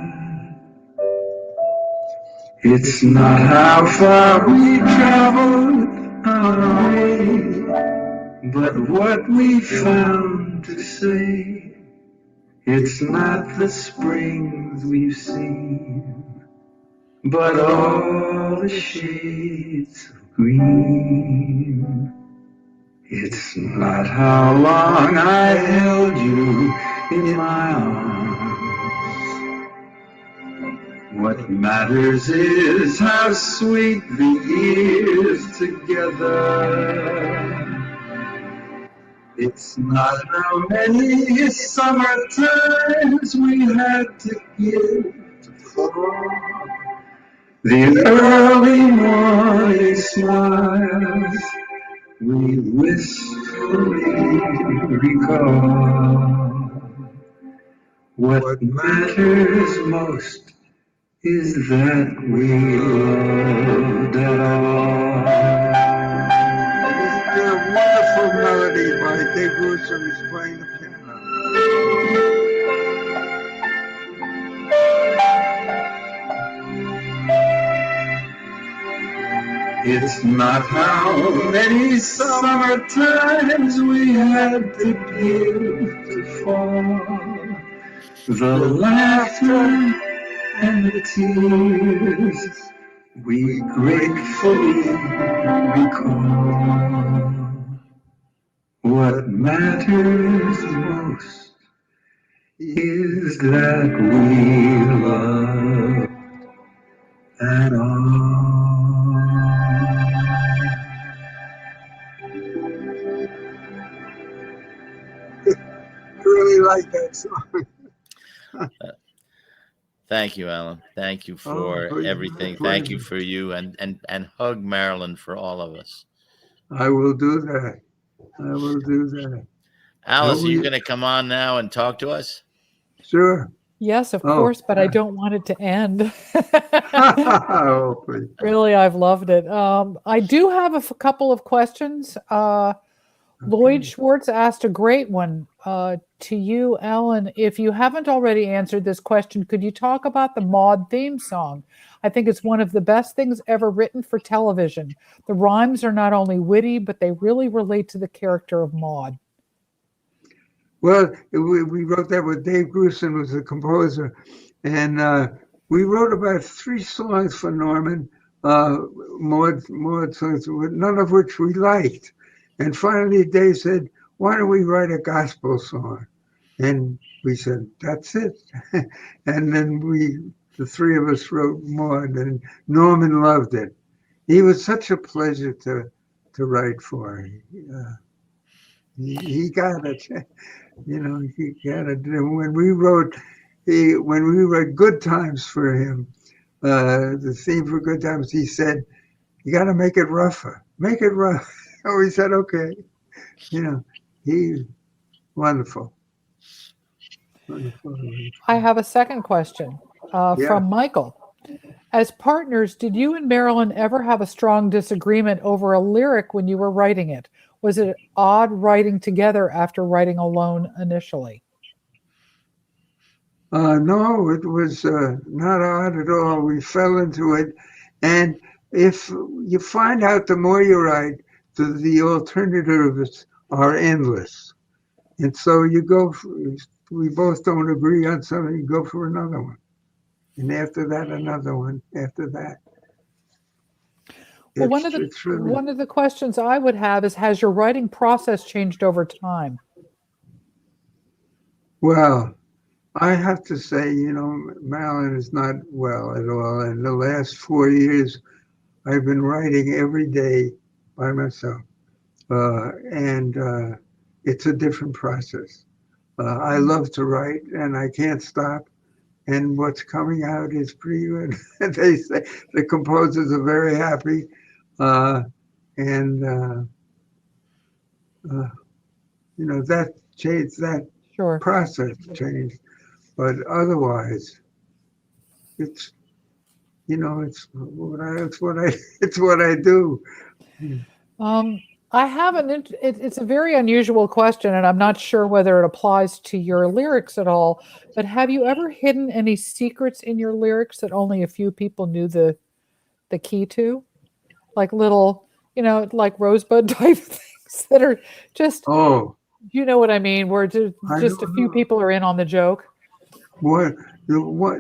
Speaker 3: It's not how far we traveled on our way, but what we found to say. It's not the springs we've seen, but all the shades of green. It's not how long I held you in my arms. What matters is how sweet the years together. It's not how many summer times we had to give to fall. The early morning smiles we wistfully recall. What matters most is that we loved at all. This is a wonderful melody by Dave Grusin, who's playing the piano. It's not how many summer times we had to give to fall. The laughter and the tears we gratefully recall. What matters most is that we love at all. like that song.
Speaker 2: Thank you, Alan. Thank you for everything. Thank you for you, and hug Marilyn for all of us.
Speaker 3: I will do that. I will do that.
Speaker 2: Alice, are you going to come on now and talk to us?
Speaker 3: Sure.
Speaker 1: Yes, of course, but I don't want it to end.
Speaker 3: Oh, please.
Speaker 1: Really, I've loved it. I do have a couple of questions. Lloyd Schwartz asked a great one to you, Ellen. If you haven't already answered this question, could you talk about the Maude theme song? I think it's one of the best things ever written for television. The rhymes are not only witty, but they really relate to the character of Maude.
Speaker 3: Well, we wrote that with Dave Grusin, was the composer, and we wrote about 3 songs for Norman, Maude songs, none of which we liked. And finally, Dave said, "Why don't we write a gospel song?" And we said, "That's it." And then the 3 of us wrote Maude, and Norman loved it. He was such a pleasure to write for. He got it. You know, he got it. When we wrote Good Times for him, the theme for Good Times, he said, "You got to make it rougher. Make it rough." Oh, we said, "Okay." You know, he wonderful. Wonderful.
Speaker 1: I have a second question from Michael. As partners, did you and Marilyn ever have a strong disagreement over a lyric when you were writing it? Was it odd writing together after writing alone initially?
Speaker 3: No, it was not odd at all. We fell into it. And if you find out the more you write, the alternatives are endless. And so we both don't agree on something, you go for another one. And after that, another one. After that.
Speaker 1: Well, one of the questions I would have is, has your writing process changed over time?
Speaker 3: Well, I have to say, Marilyn is not well at all. In the last 4 years, I've been writing every day by myself. And it's a different process. I love to write, and I can't stop. And what's coming out is pretty good. They say the composers are very happy. That changed, that process changed. But otherwise, it's what I do.
Speaker 1: I have it's a very unusual question, and I'm not sure whether it applies to your lyrics at all, but have you ever hidden any secrets in your lyrics that only a few people knew the key to? Like little, like Rosebud type things that are just, you know what I mean, where just a few people are in on the joke?
Speaker 3: What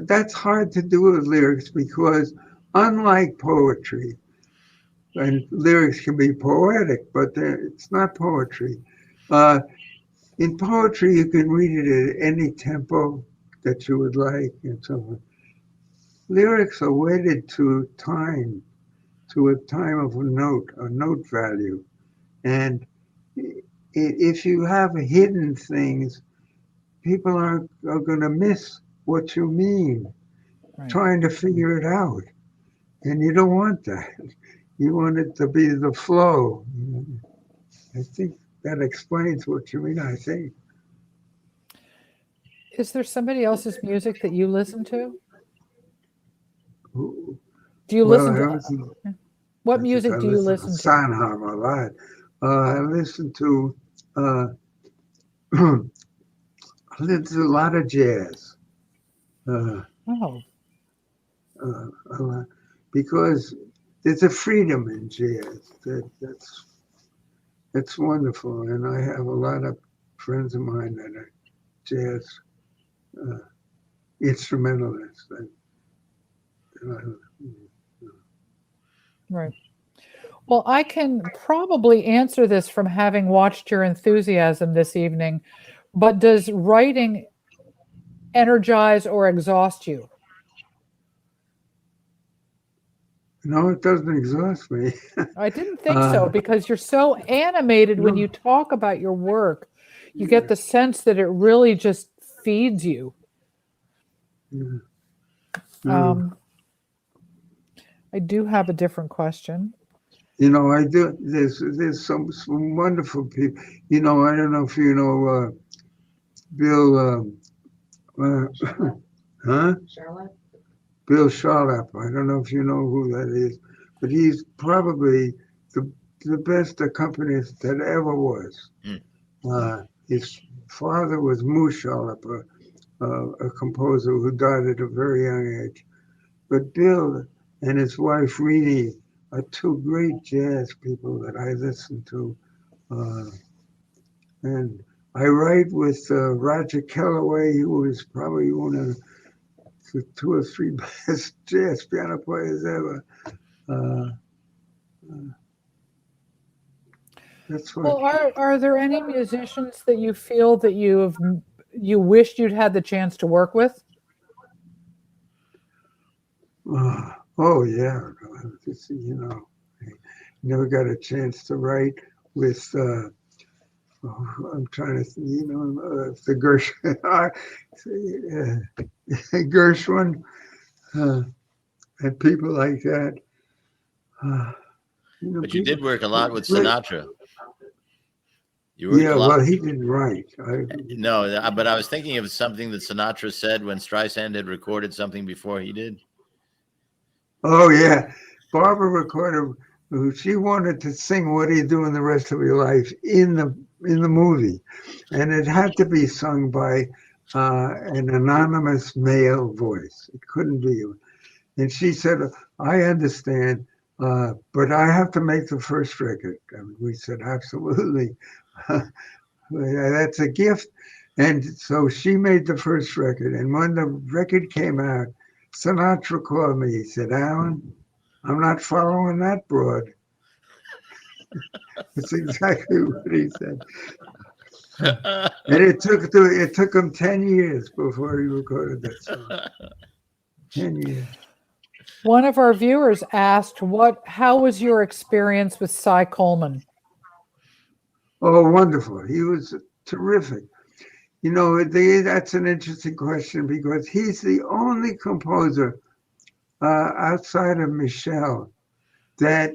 Speaker 3: that's hard to do with lyrics, because unlike poetry, and lyrics can be poetic, but it's not poetry. In poetry, you can read it at any tempo that you would like and so on. Lyrics are wedded to time, to a time of a note value. And if you have hidden things, people are going to miss what you mean, trying to figure it out. And you don't want that. You want it to be the flow. I think that explains what you mean, I think.
Speaker 1: Is there somebody else's music that you listen to?
Speaker 3: Do
Speaker 1: you listen to... What music do you listen to?
Speaker 3: Sondheim a lot. I listen to a lot of jazz. A lot, because there's a freedom in jazz that's wonderful, and I have a lot of friends of mine that are jazz instrumentalists.
Speaker 1: Right. Well, I can probably answer this from having watched your enthusiasm this evening, but does writing energize or exhaust you?
Speaker 3: No, it doesn't exhaust me.
Speaker 1: I didn't think so, because you're so animated when you talk about your work. you get the sense that it really just feeds you.
Speaker 3: Yeah.
Speaker 1: I do have a different question.
Speaker 3: You know, I do. There's some wonderful people. You know, I don't know if you know Bill. Huh?
Speaker 4: Charlotte?
Speaker 3: Bill Charlap. I don't know if you know who that is, but he's probably the best accompanist that ever was. His father was Moose Charlap, a composer who died at a very young age. But Bill and his wife Reenie are two great jazz people that I listen to. And I write with Roger Kellaway, who is probably one of the 2 or 3 best jazz piano players ever. That's what.
Speaker 1: Well, are there any musicians that you feel that you wished you'd had the chance to work with?
Speaker 3: Oh yeah, you know, I never got a chance to write with. I'm trying to, you know, the Gershwin, and people like that. You know,
Speaker 2: But you did work a lot with
Speaker 3: Rick-
Speaker 2: Sinatra. You worked
Speaker 3: Yeah,
Speaker 2: a lot.
Speaker 3: well, he didn't write.
Speaker 2: No, but I was thinking of something that Sinatra said when Streisand had recorded something before he did.
Speaker 3: Oh yeah, Barbara recorded. She wanted to sing "What Are You Doing the Rest of Your Life" in the movie, and it had to be sung by an anonymous male voice. It couldn't be. And she said, "I understand, but I have to make the first record." And we said, "Absolutely, that's a gift." And so she made the first record. And when the record came out, Sinatra called me. He said, "Alan, I'm not following that broad." That's exactly what he said. And it took him 10 years before he recorded that song. 10 years.
Speaker 1: One of our viewers asked, how was your experience with Cy Coleman?
Speaker 3: Oh, wonderful. He was terrific. You know, that's an interesting question because he's the only composer outside of Michel that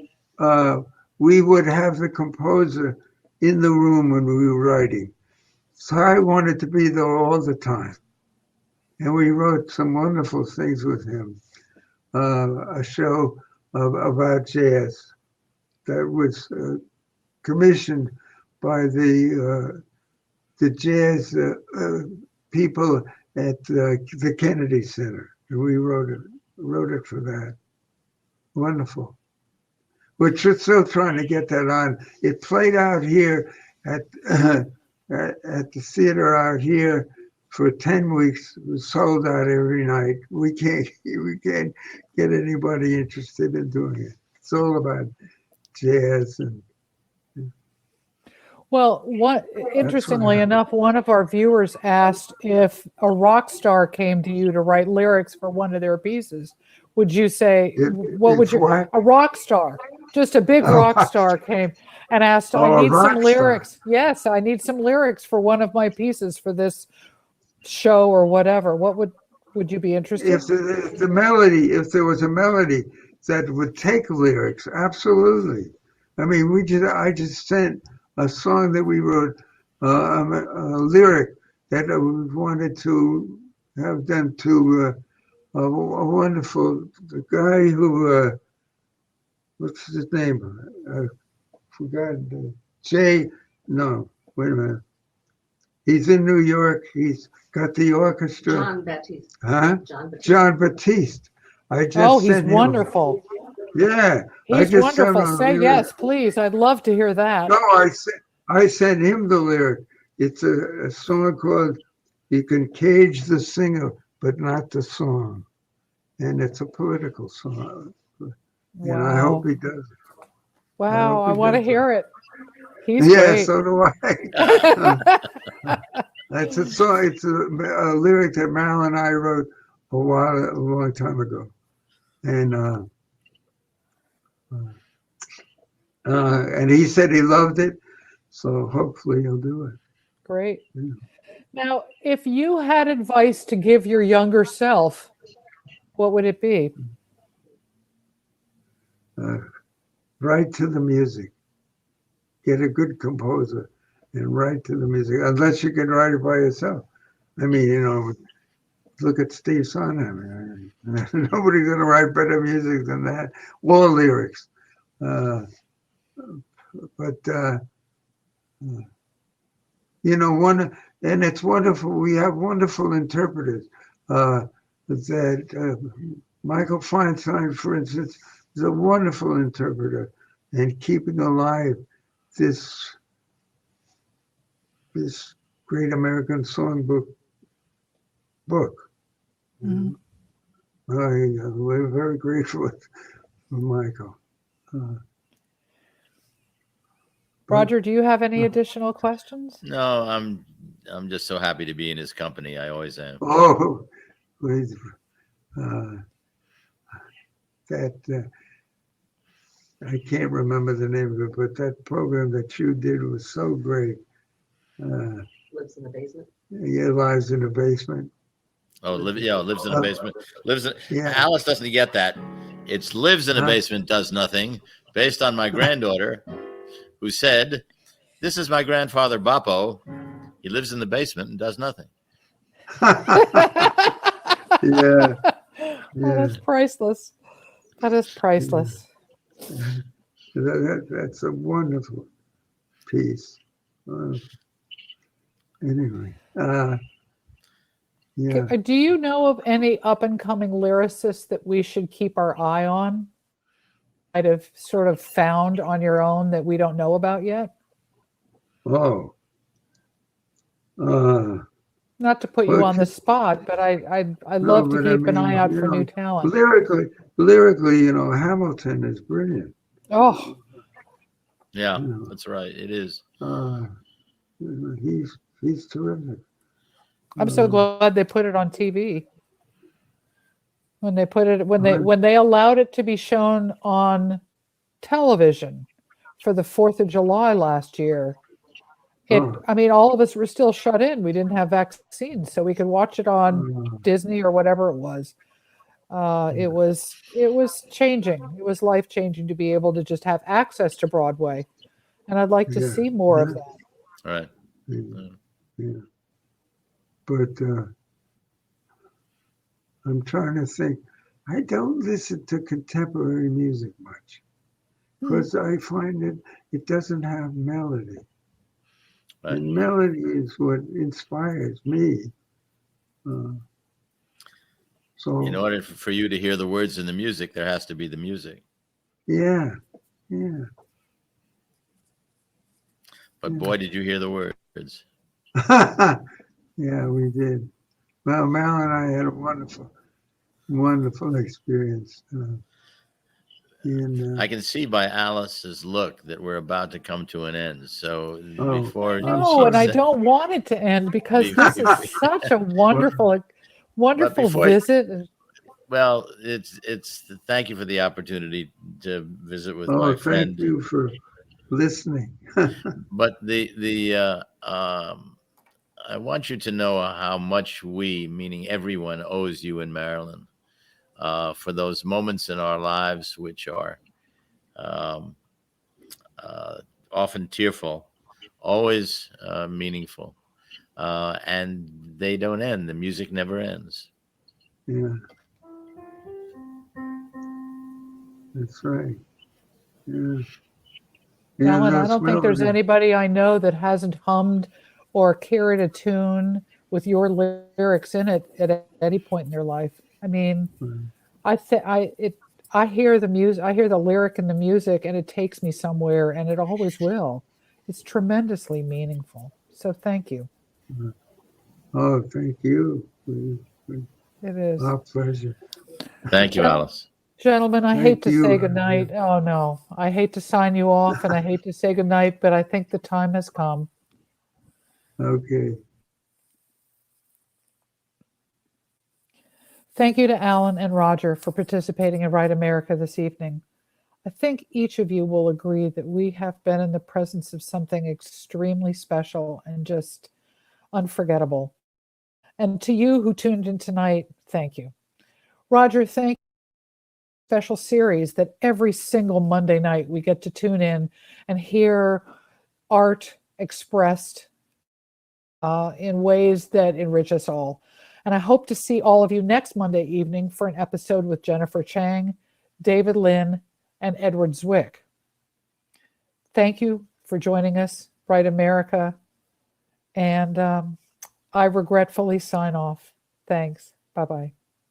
Speaker 3: we would have the composer in the room when we were writing. So I wanted to be there all the time. And we wrote some wonderful things with him. A show about jazz that was commissioned by the jazz people at the Kennedy Center. And we wrote it for that. Wonderful. We're still trying to get that on. It played out here at the theater out here for 10 weeks. It was sold out every night. We can't get anybody interested in doing it. It's all about jazz and.
Speaker 1: Well, interestingly enough, one of our viewers asked if a rock star came to you to write lyrics for one of their pieces. Would you say, a rock star, just a big rock star came and asked, I need some lyrics. Yes, I need some lyrics for one of my pieces for this show or whatever. What would you be interested in?
Speaker 3: If there was a melody that would take lyrics, absolutely. I mean, I just sent a song that we wrote, a lyric that we wanted to have done to a wonderful guy who, what's his name? I forgot. No, wait a minute. He's in New York. He's got the orchestra.
Speaker 4: John Baptiste.
Speaker 3: Huh?
Speaker 4: John
Speaker 3: Baptiste. He's
Speaker 1: wonderful.
Speaker 3: Yeah.
Speaker 1: He's wonderful. Say yes, please. I'd love to hear that.
Speaker 3: No, I sent him the lyric. It's a song called "You Can Cage the Singer, but Not the Song." And it's a political song. Wow. And I hope he does it.
Speaker 1: Wow, I want to hear it. He's
Speaker 3: great.
Speaker 1: So
Speaker 3: do I. That's a song. It's a lyric that Marilyn and I wrote a long time ago. And he said he loved it. So hopefully he'll do it.
Speaker 1: Great.
Speaker 3: Yeah.
Speaker 1: Now, if you had advice to give your younger self, what would it be?
Speaker 3: Write to the music. Get a good composer and write to the music, unless you can write it by yourself. I mean, look at Steve Sondheim. Nobody's going to write better music than that, or lyrics. And it's wonderful. We have wonderful interpreters. Michael Feinstein, for instance, is a wonderful interpreter and keeping alive this great American songbook book.
Speaker 1: Mhm.
Speaker 3: We're very grateful for Michael.
Speaker 1: Roger, do you have any additional questions?
Speaker 2: No, I'm just so happy to be in his company. I always am.
Speaker 3: Oh, I can't remember the name of it, but that program that you did was so great.
Speaker 4: Lives in the basement.
Speaker 3: Yeah, Lives in the Basement.
Speaker 2: Oh, lives in the basement.
Speaker 3: Yeah.
Speaker 2: Alice doesn't get that. It's lives in a basement, does nothing, based on my granddaughter, who said, "This is my grandfather Bappo. He lives in the basement and does nothing."
Speaker 3: Yeah.
Speaker 1: Oh, that's priceless. That is priceless.
Speaker 3: That's a wonderful piece. Anyway, yeah.
Speaker 1: Do you know of any up and coming lyricists that we should keep our eye on? Might have sort of found on your own that we don't know about yet?
Speaker 3: Oh.
Speaker 1: Not to put you on the spot, but I love to keep an eye out for new talent.
Speaker 3: Lyrically, Hamilton is brilliant.
Speaker 1: Oh,
Speaker 2: yeah, that's right. It is.
Speaker 3: He's terrific.
Speaker 1: I'm so glad they put it on TV. When they allowed it to be shown on television for the 4th of July last year. I mean, all of us were still shut in. We didn't have vaccines, so we could watch it on Disney or whatever it was. It was changing. It was life-changing to be able to just have access to Broadway. And I'd like to see more of that.
Speaker 2: Right.
Speaker 3: Yeah. But I'm trying to think. I don't listen to contemporary music much because I find it doesn't have melody. Right. And melody is what inspires me. So
Speaker 2: in order for you to hear the words in the music, there has to be the music.
Speaker 3: Yeah.
Speaker 2: But boy, did you hear the words.
Speaker 3: Yeah, we did. Well, Mal and I had a wonderful experience.
Speaker 2: I can see by Alice's look that we're about to come to an end. So before
Speaker 1: I don't want it to end because this is such a wonderful visit.
Speaker 2: Well, it's thank you for the opportunity to visit with my friend.
Speaker 3: Thank you for listening.
Speaker 2: But I want you to know how much we, meaning everyone, owes you in Maryland for those moments in our lives which are often tearful, always meaningful, and they don't end. The music never ends.
Speaker 3: Yeah, that's right. Yeah.
Speaker 1: Alan, I don't think there's anybody I know that hasn't hummed or carried a tune with your lyrics in it at any point in their life. I mean, I hear the music, I hear the lyric in the music, and it takes me somewhere, and it always will. It's tremendously meaningful. So thank you.
Speaker 3: Oh, thank you.
Speaker 1: It is
Speaker 3: our pleasure.
Speaker 2: Thank you, Alice.
Speaker 1: Gentlemen, I hate to say goodnight. Oh, no. I hate to sign you off, and I hate to say goodnight, but I think the time has come.
Speaker 3: Okay.
Speaker 1: Thank you to Alan and Roger for participating in Write America this evening. I think each of you will agree that we have been in the presence of something extremely special and just unforgettable. And to you who tuned in tonight, thank you. Roger, thank you. Special series that every single Monday night we get to tune in and hear art expressed in ways that enrich us all. And I hope to see all of you next Monday evening for an episode with Jennifer Chang, David Lin, and Edward Zwick. Thank you for joining us, Bright America. And I regretfully sign off. Thanks. Bye-bye.